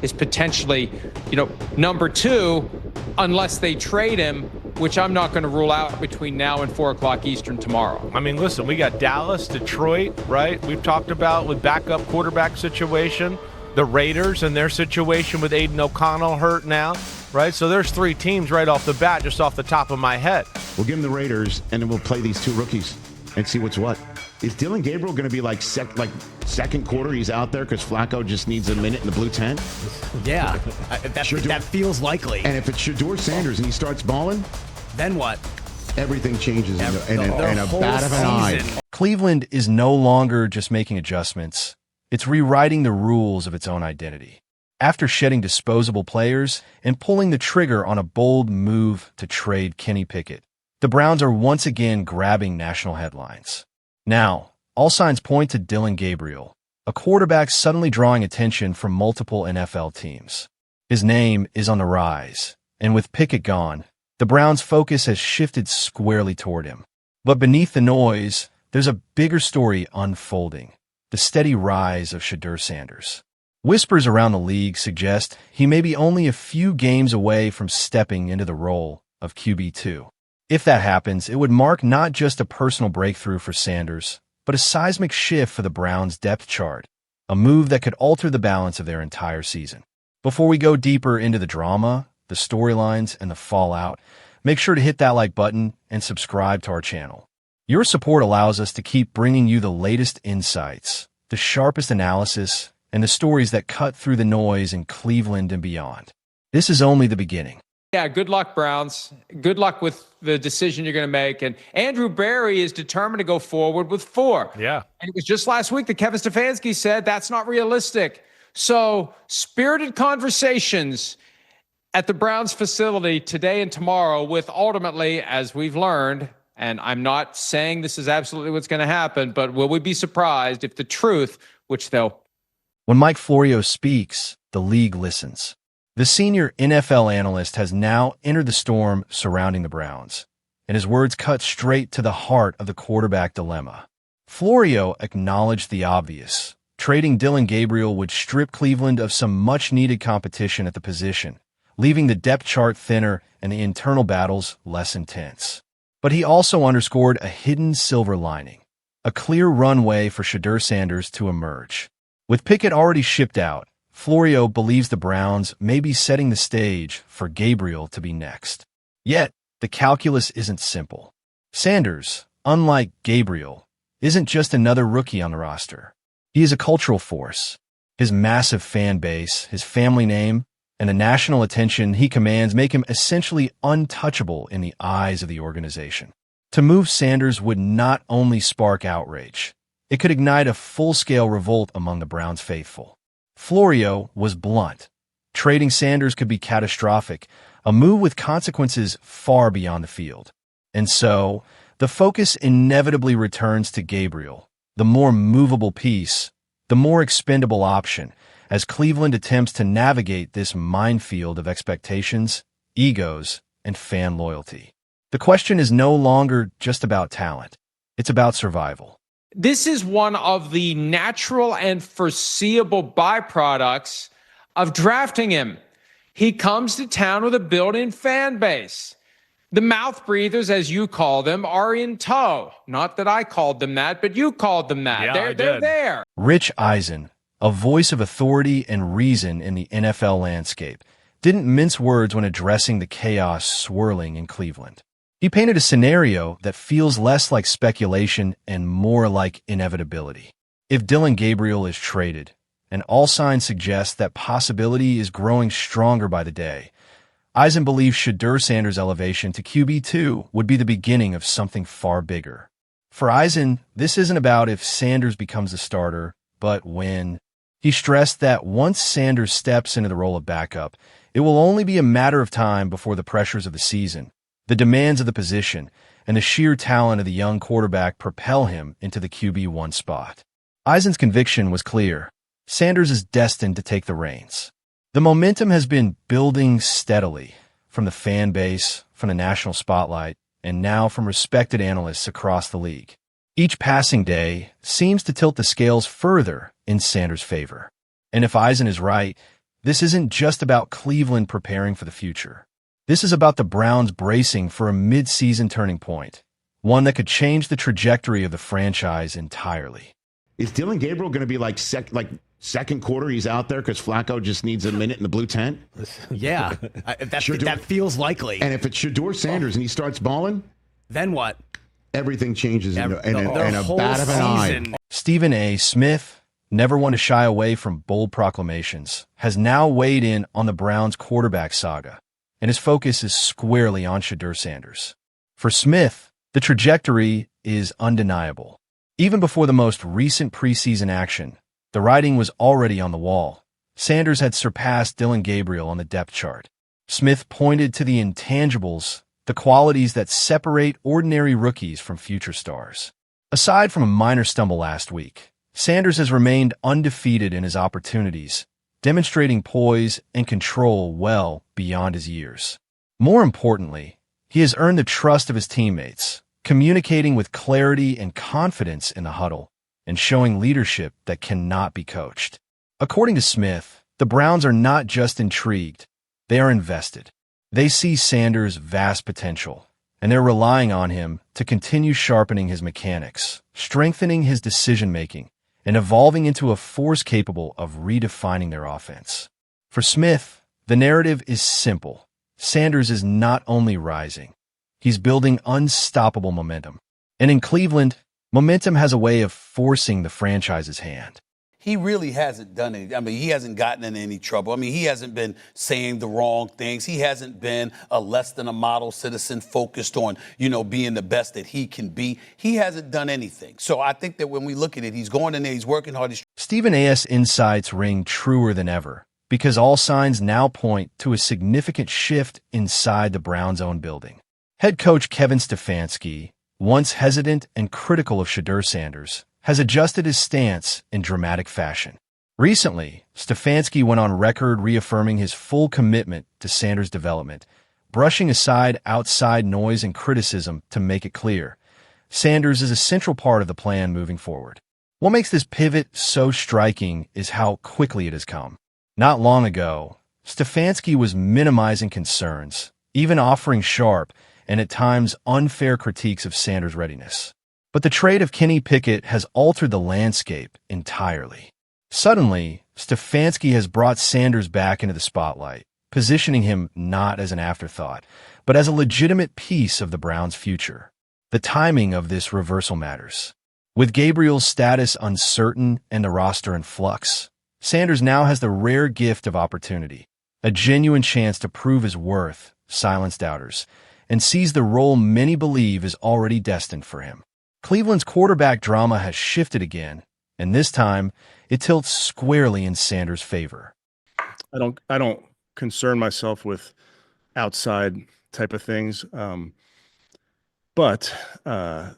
is potentially, number 2, unless they trade him, which I'm not going to rule out between now and 4 o'clock Eastern tomorrow. I mean, listen, we got Dallas, Detroit, right? We've talked about with backup quarterback situation, the Raiders and their situation with Aiden O'Connell hurt now, right? So there's 3 teams right off the bat, just off the top of my head. We'll give them the Raiders, and then we'll play these 2 rookies and see what's what. Is Dillon Gabriel going to be like second quarter he's out there because Flacco just needs a minute in the blue tent? Yeah, that feels likely. And if it's Shedeur Sanders and he starts balling, then what? Everything changes in a bat of an eye. Cleveland is no longer just making adjustments. It's rewriting the rules of its own identity. After shedding disposable players and pulling the trigger on a bold move to trade Kenny Pickett, the Browns are once again grabbing national headlines. Now, all signs point to Dillon Gabriel, a quarterback suddenly drawing attention from multiple NFL teams. His name is on the rise, and with Pickett gone, the Browns' focus has shifted squarely toward him. But beneath the noise, there's a bigger story unfolding: the steady rise of Shedeur Sanders. Whispers around the league suggest he may be only a few games away from stepping into the role of QB2. If that happens, it would mark not just a personal breakthrough for Sanders, but a seismic shift for the Browns' depth chart, a move that could alter the balance of their entire season. Before we go deeper into the drama, the storylines, and the fallout, make sure to hit that like button and subscribe to our channel. Your support allows us to keep bringing you the latest insights, the sharpest analysis, and the stories that cut through the noise in Cleveland and beyond. This is only the beginning. Yeah, good luck, Browns. Good luck with the decision you're going to make. And Andrew Berry is determined to go forward with 4. Yeah. And it was just last week that Kevin Stefanski said that's not realistic. So spirited conversations at the Browns facility today and tomorrow with ultimately, as we've learned, and I'm not saying this is absolutely what's going to happen, but will we be surprised if the truth, which they'll... When Mike Florio speaks, the league listens. The senior NFL analyst has now entered the storm surrounding the Browns, and his words cut straight to the heart of the quarterback dilemma. Florio acknowledged the obvious. Trading Dillon Gabriel would strip Cleveland of some much-needed competition at the position, leaving the depth chart thinner and the internal battles less intense. But he also underscored a hidden silver lining, a clear runway for Shedeur Sanders to emerge. With Pickett already shipped out, Florio believes the Browns may be setting the stage for Gabriel to be next. Yet, the calculus isn't simple. Sanders, unlike Gabriel, isn't just another rookie on the roster. He is a cultural force. His massive fan base, his family name, and the national attention he commands make him essentially untouchable in the eyes of the organization. To move Sanders would not only spark outrage, it could ignite a full-scale revolt among the Browns faithful. Florio was blunt. Trading Sanders could be catastrophic, a move with consequences far beyond the field. And so, the focus inevitably returns to Gabriel, the more movable piece, the more expendable option, as Cleveland attempts to navigate this minefield of expectations, egos, and fan loyalty. The question is no longer just about talent. It's about survival. This is one of the natural and foreseeable byproducts of drafting him. He comes to town with a built-in fan base. The mouth breathers, as you call them, are in tow. Not that I called them that, but you called them that. Yeah, they're there. Rich Eisen, a voice of authority and reason in the NFL landscape, didn't mince words when addressing the chaos swirling in Cleveland. He painted a scenario that feels less like speculation and more like inevitability. If Dillon Gabriel is traded, and all signs suggest that possibility is growing stronger by the day, Eisen believes Shedeur Sanders' elevation to QB2 would be the beginning of something far bigger. For Eisen, this isn't about if Sanders becomes the starter, but when. He stressed that once Sanders steps into the role of backup, it will only be a matter of time before the pressures of the season, the demands of the position, and the sheer talent of the young quarterback propel him into the QB1 spot. Eisen's conviction was clear. Sanders is destined to take the reins. The momentum has been building steadily, from the fan base, from the national spotlight, and now from respected analysts across the league. Each passing day seems to tilt the scales further in Sanders' favor. And if Eisen is right, this isn't just about Cleveland preparing for the future. This is about the Browns bracing for a mid-season turning point, one that could change the trajectory of the franchise entirely. Is Dillon Gabriel going to be like second quarter he's out there because Flacco just needs a minute in the blue tent? Yeah, that feels likely. And if it's Shedeur Sanders and he starts balling, then what? Everything changes in a whole bat of an eye. Stephen A. Smith, never one to shy away from bold proclamations, has now weighed in on the Browns' quarterback saga, and his focus is squarely on Shedeur Sanders. For Smith, the trajectory is undeniable. Even before the most recent preseason action, the writing was already on the wall. Sanders had surpassed Dillon Gabriel on the depth chart. Smith pointed to the intangibles, the qualities that separate ordinary rookies from future stars. Aside from a minor stumble last week, Sanders has remained undefeated in his opportunities, demonstrating poise and control well beyond his years. More importantly, he has earned the trust of his teammates, communicating with clarity and confidence in the huddle, and showing leadership that cannot be coached. According to Smith, the Browns are not just intrigued, they are invested. They see Sanders' vast potential, and they're relying on him to continue sharpening his mechanics, strengthening his decision-making, and evolving into a force capable of redefining their offense. For Smith, the narrative is simple. Sanders is not only rising, he's building unstoppable momentum. And in Cleveland, momentum has a way of forcing the franchise's hand. He really hasn't done it. I mean, he hasn't gotten in any trouble. I mean, he hasn't been saying the wrong things. He hasn't been a less than a model citizen focused on, being the best that he can be. He hasn't done anything. So I think that when we look at it, he's going in there, he's working hard. Stephen A.'s insights ring truer than ever because all signs now point to a significant shift inside the Browns' own building. Head coach Kevin Stefanski, once hesitant and critical of Shedeur Sanders, has adjusted his stance in dramatic fashion. Recently, Stefanski went on record reaffirming his full commitment to Sanders' development, brushing aside outside noise and criticism to make it clear. Sanders is a central part of the plan moving forward. What makes this pivot so striking is how quickly it has come. Not long ago, Stefanski was minimizing concerns, even offering sharp and at times unfair critiques of Sanders' readiness. But the trade of Kenny Pickett has altered the landscape entirely. Suddenly, Stefanski has brought Sanders back into the spotlight, positioning him not as an afterthought, but as a legitimate piece of the Browns' future. The timing of this reversal matters. With Gabriel's status uncertain and the roster in flux, Sanders now has the rare gift of opportunity, a genuine chance to prove his worth, silence doubters, and seize the role many believe is already destined for him. Cleveland's quarterback drama has shifted again, and this time it tilts squarely in Sanders' favor. I don't concern myself with outside type of things, but I'm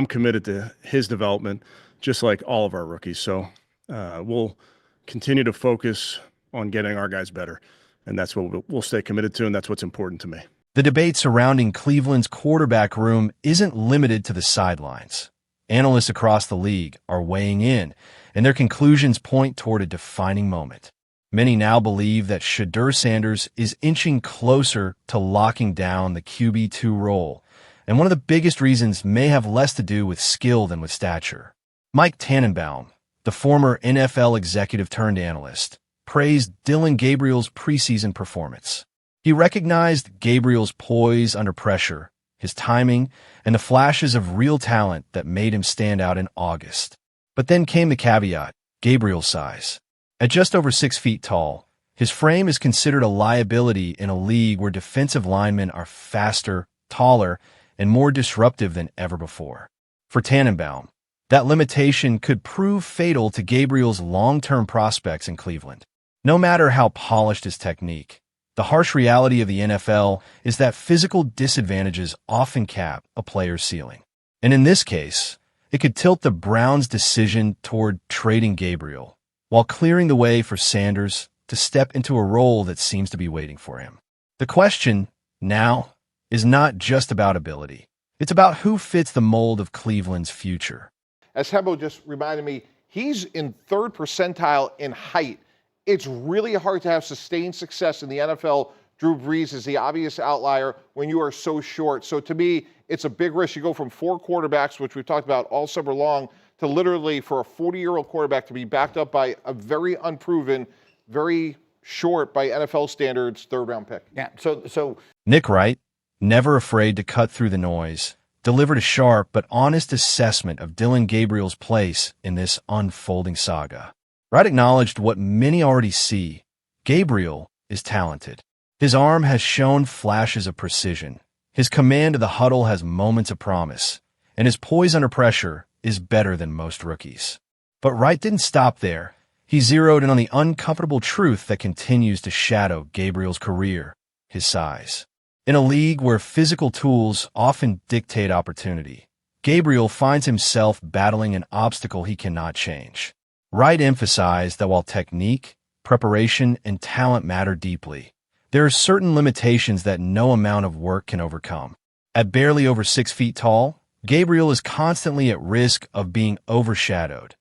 committed to his development, just like all of our rookies. So we'll continue to focus on getting our guys better, and that's what we'll stay committed to, and that's what's important to me. The debate surrounding Cleveland's quarterback room isn't limited to the sidelines. Analysts across the league are weighing in, and their conclusions point toward a defining moment. Many now believe that Shedeur Sanders is inching closer to locking down the QB2 role, and one of the biggest reasons may have less to do with skill than with stature. Mike Tannenbaum, the former NFL executive turned analyst, praised Dillon Gabriel's preseason performance. He recognized Gabriel's poise under pressure, his timing, and the flashes of real talent that made him stand out in August. But then came the caveat, Gabriel's size. At just over 6 feet tall, his frame is considered a liability in a league where defensive linemen are faster, taller, and more disruptive than ever before. For Tannenbaum, that limitation could prove fatal to Gabriel's long-term prospects in Cleveland. No matter how polished his technique, the harsh reality of the NFL is that physical disadvantages often cap a player's ceiling. And in this case, it could tilt the Browns' decision toward trading Gabriel, while clearing the way for Sanders to step into a role that seems to be waiting for him. The question, now, is not just about ability. It's about who fits the mold of Cleveland's future. As Hebo just reminded me, he's in third percentile in height it's really hard to have sustained success in the NFL. Drew Brees is the obvious outlier when you are so short. So to me, it's a big risk. You go from 4 quarterbacks, which we've talked about all summer long, to literally for a 40-year-old quarterback to be backed up by a very unproven, very short by NFL standards, 3rd-round pick. Yeah, so Nick Wright, never afraid to cut through the noise, delivered a sharp but honest assessment of Dillon Gabriel's place in this unfolding saga. Wright acknowledged what many already see. Gabriel is talented. His arm has shown flashes of precision. His command of the huddle has moments of promise, and his poise under pressure is better than most rookies. But Wright didn't stop there. He zeroed in on the uncomfortable truth that continues to shadow Gabriel's career: his size. In a league where physical tools often dictate opportunity, Gabriel finds himself battling an obstacle he cannot change. Wright emphasized that while technique, preparation, and talent matter deeply, there are certain limitations that no amount of work can overcome. At barely over 6 feet tall, Gabriel is constantly at risk of being overshadowed,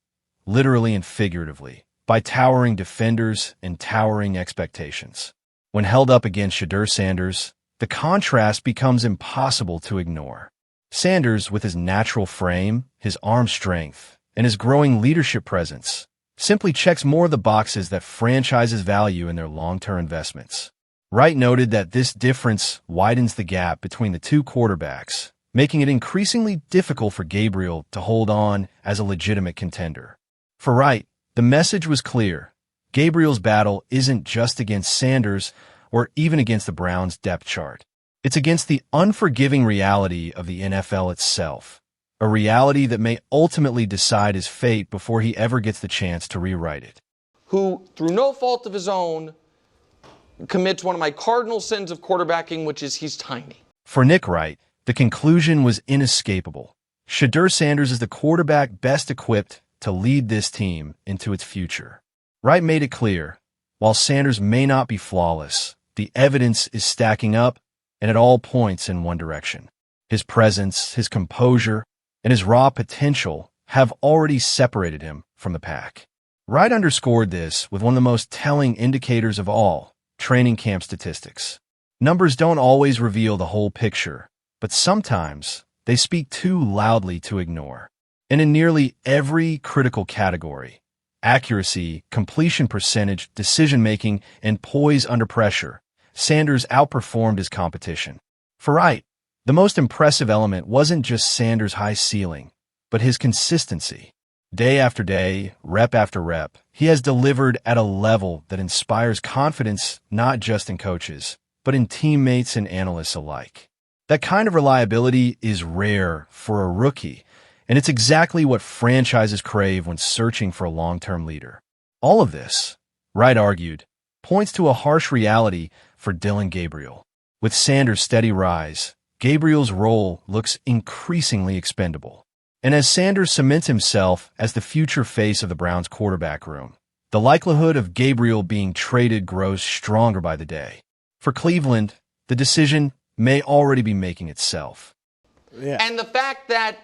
literally and figuratively, by towering defenders and towering expectations. When held up against Shedeur Sanders, the contrast becomes impossible to ignore. Sanders, with his natural frame, his arm strength, and his growing leadership presence, simply checks more of the boxes that franchises value in their long-term investments. Wright noted that this difference widens the gap between the two quarterbacks, making it increasingly difficult for Gabriel to hold on as a legitimate contender. For Wright, the message was clear. Gabriel's battle isn't just against Sanders or even against the Browns' depth chart. It's against the unforgiving reality of the NFL itself, a reality that may ultimately decide his fate before he ever gets the chance to rewrite it. Who, through no fault of his own, commits one of my cardinal sins of quarterbacking, which is he's tiny. For Nick Wright, the conclusion was inescapable. Shedeur Sanders is the quarterback best equipped to lead this team into its future. Wright made it clear, while Sanders may not be flawless, the evidence is stacking up, and it all points in one direction. His presence, his composure, and his raw potential have already separated him from the pack. Wright underscored this with one of the most telling indicators of all: training camp statistics. Numbers don't always reveal the whole picture, but sometimes they speak too loudly to ignore. And in nearly every critical category, accuracy, completion percentage, decision-making, and poise under pressure, Sanders outperformed his competition. For Wright, the most impressive element wasn't just Sanders' high ceiling, but his consistency. Day after day, rep after rep, he has delivered at a level that inspires confidence not just in coaches, but in teammates and analysts alike. That kind of reliability is rare for a rookie, and it's exactly what franchises crave when searching for a long-term leader. All of this, Wright argued, points to a harsh reality for Dillon Gabriel. With Sanders' steady rise, Gabriel's role looks increasingly expendable. And as Sanders cements himself as the future face of the Browns' quarterback room, the likelihood of Gabriel being traded grows stronger by the day. For Cleveland, the decision may already be making itself. Yeah. And the fact that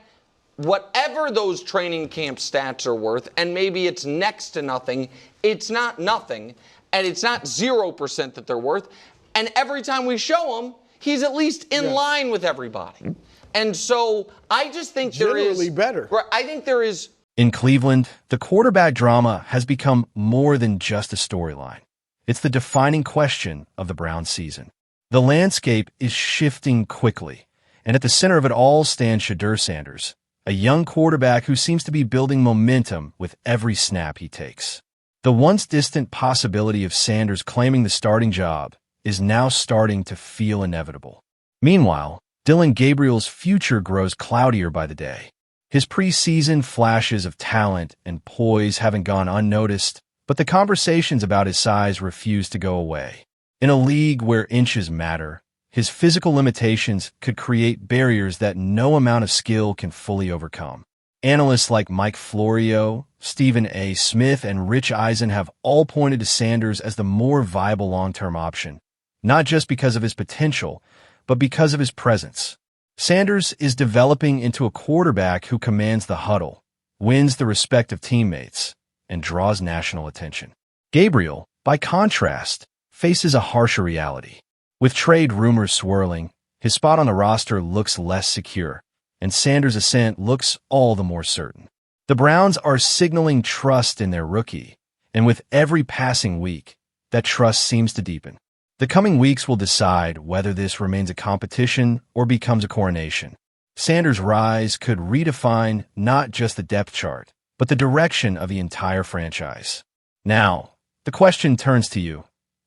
whatever those training camp stats are worth, and maybe it's next to nothing, it's not nothing, and it's not 0% that they're worth, and every time we show him, he's at least in line with everybody. And so I just think generally better. I think there is. In Cleveland, the quarterback drama has become more than just a storyline. It's the defining question of the Browns season. The landscape is shifting quickly, and at the center of it all stands Shedeur Sanders, a young quarterback who seems to be building momentum with every snap he takes. The once distant possibility of Sanders claiming the starting job is now starting to feel inevitable. Meanwhile, Dillon Gabriel's future grows cloudier by the day. His preseason flashes of talent and poise haven't gone unnoticed, but the conversations about his size refuse to go away. In a league where inches matter, his physical limitations could create barriers that no amount of skill can fully overcome. Analysts like Mike Florio, Stephen A. Smith, and Rich Eisen have all pointed to Sanders as the more viable long-term option, not just because of his potential, but because of his presence. Sanders is developing into a quarterback who commands the huddle, wins the respect of teammates, and draws national attention. Gabriel, by contrast, faces a harsher reality. With trade rumors swirling, his spot on the roster looks less secure, and Sanders' ascent looks all the more certain. The Browns are signaling trust in their rookie, and with every passing week, that trust seems to deepen. The coming weeks will decide whether this remains a competition or becomes a coronation. Sanders' rise could redefine not just the depth chart, but the direction of the entire franchise. Now, the question turns to you.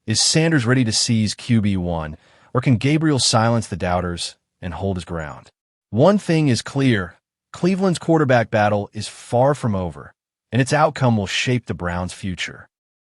Is Sanders ready to seize QB1, or can Gabriel silence the doubters and hold his ground? One thing is clear. Cleveland's quarterback battle is far from over, and its outcome will shape the Browns' future.